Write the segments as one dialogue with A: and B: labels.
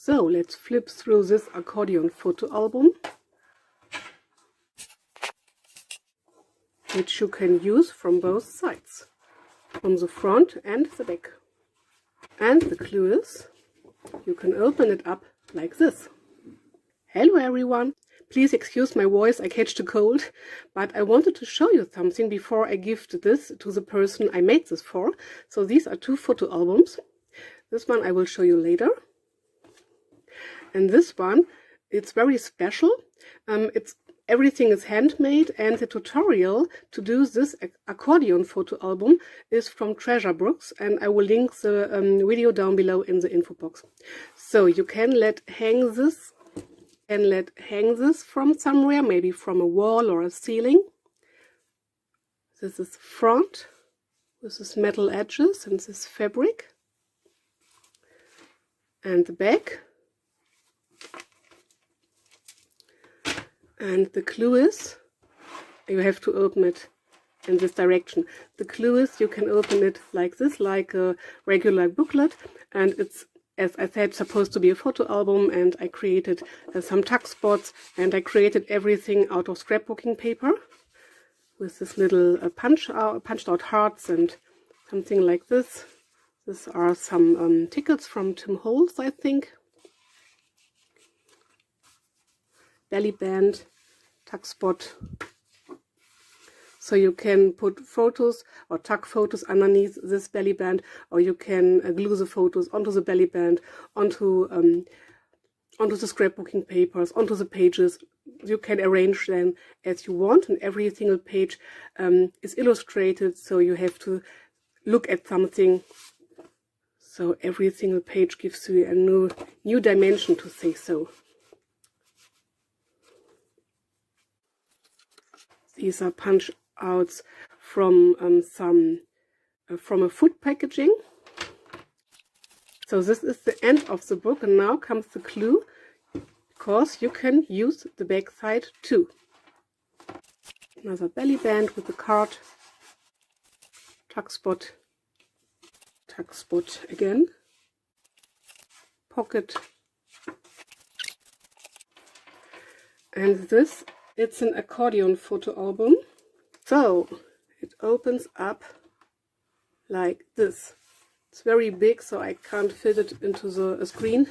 A: So let's flip through this Accordeon Photoalbum, which you can use from both sides, from the front and the back. And the clue is, you can open it up like this. Hello everyone! Please excuse my voice, I catched a cold, but I wanted to show you something before I gift this to the person I made this for. So these are two photo albums. This one I will show you later. And this one, it's very special. Everything is handmade, and the tutorial to do this accordion photo album is from Treasure Books, and I will link the video down below in the info box. So you can hang this from somewhere, maybe from a wall or a ceiling. This is front with this metal edges and this fabric, and the back. And the clue is, you have to open it in this direction. The clue is you can open it like this, like a regular booklet, and it's, as I said, supposed to be a photo album, and I created some tuck spots, and I created everything out of scrapbooking paper with this little punched out hearts and something like this. These are some tickets from Tim Holtz, I think. Belly band, tuck spot, so you can put photos or tuck photos underneath this belly band, or you can glue the photos onto the belly band, onto the scrapbooking papers, onto the pages. You can arrange them as you want, and every single page is illustrated, so you have to look at something. So every single page gives you a new dimension, to say so. These are punch outs from from a food packaging. So this is the end of the book, and now comes the clue, because you can use the back side too. Another belly band with a card, tuck spot again, pocket, and this. It's an accordion photo album, so it opens up like this. It's very big, so I can't fit it into the screen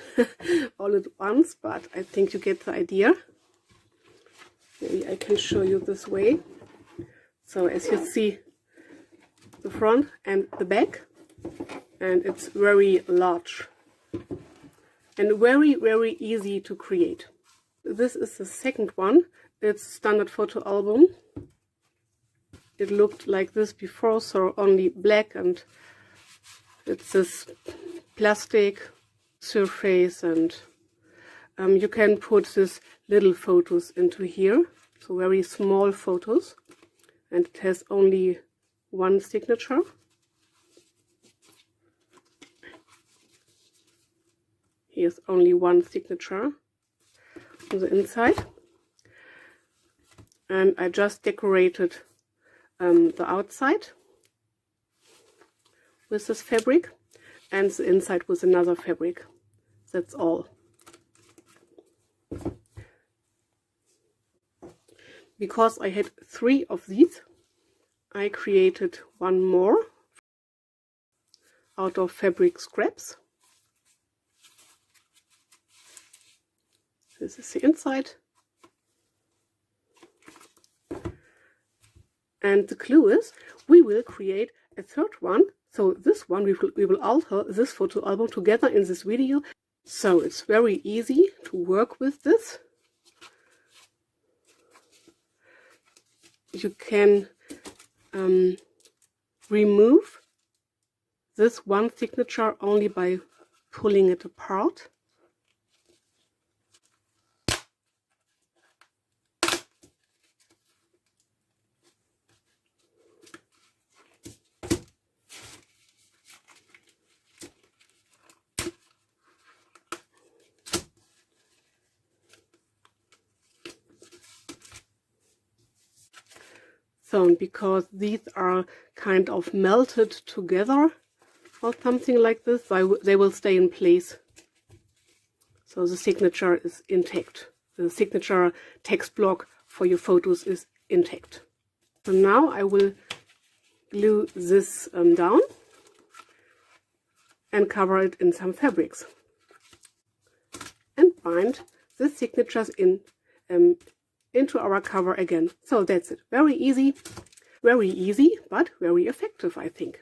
A: all at once, but I think you get the idea. Maybe I can show you this way. So as you see, the front and the back, and it's very large and very, very easy to create. This is the second one. It's standard photo album. It looked like this before, so only black, and it's this plastic surface, and you can put these little photos into here, so very small photos, and it has only one signature. Here's only one signature on the inside. And I just decorated the outside with this fabric, and the inside with another fabric. That's all. Because I had 3 of these, I created one more out of fabric scraps. This is the inside. And the clue is, we will create a third one. So this one, we will alter this photo album together in this video. So it's very easy to work with this. You can remove this one signature only by pulling it apart. So because these are kind of melted together or something like this, they will stay in place. So the signature is intact. The signature text block for your photos is intact. So now I will glue this down and cover it in some fabrics and bind the signatures into our cover again. So that's it. Very easy, but very effective, I think.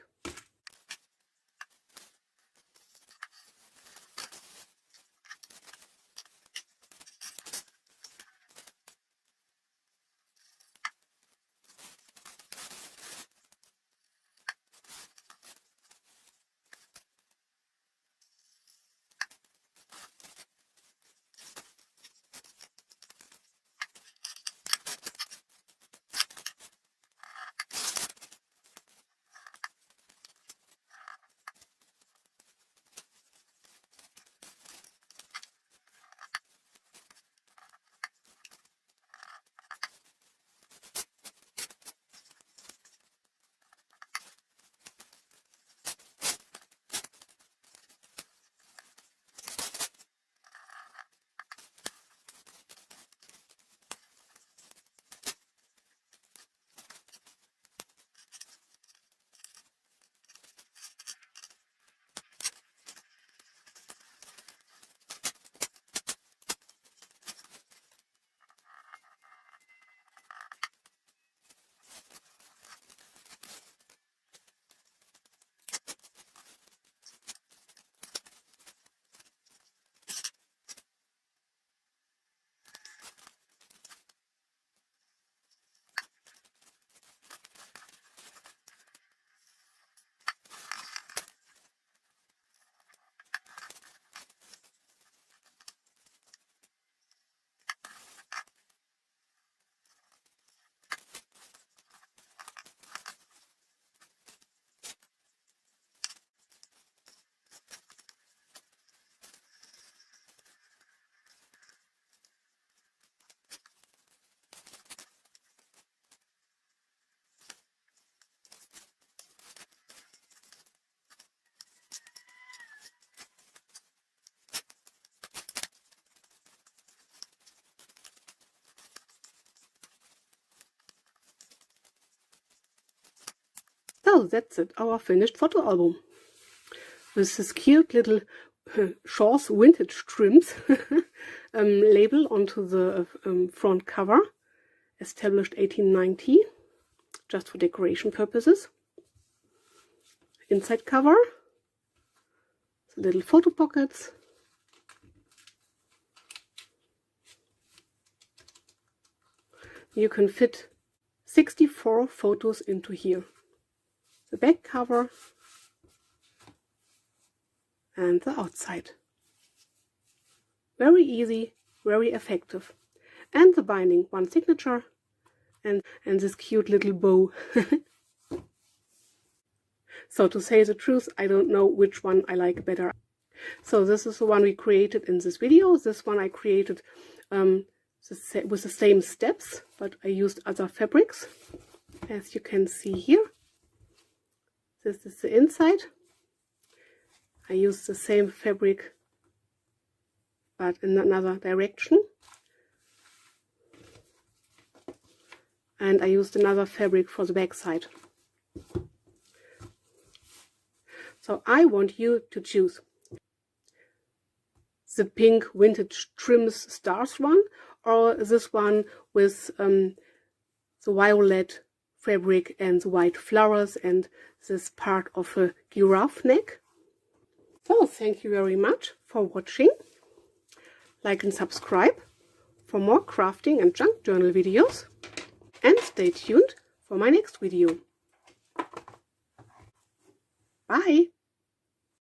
A: So that's it, our finished photo album. With this cute little Shaw's Vintage Trims label onto the front cover, established 1890, just for decoration purposes. Inside cover, the little photo pockets. You can fit 64 photos into here. The back cover and the outside. Very easy, very effective. And the binding, one signature and this cute little bow. So to say the truth, I don't know which one I like better. So this is the one we created in this video. This one I created with the same steps, but I used other fabrics, as you can see here. This is the inside. I used the same fabric, but in another direction. And I used another fabric for the back side. So I want you to choose the pink vintage trims stars one, or this one with the violet fabric and the white flowers and this part of a giraffe neck. So thank you very much for watching. Like and subscribe for more crafting and junk journal videos, and stay tuned for my next video. Bye!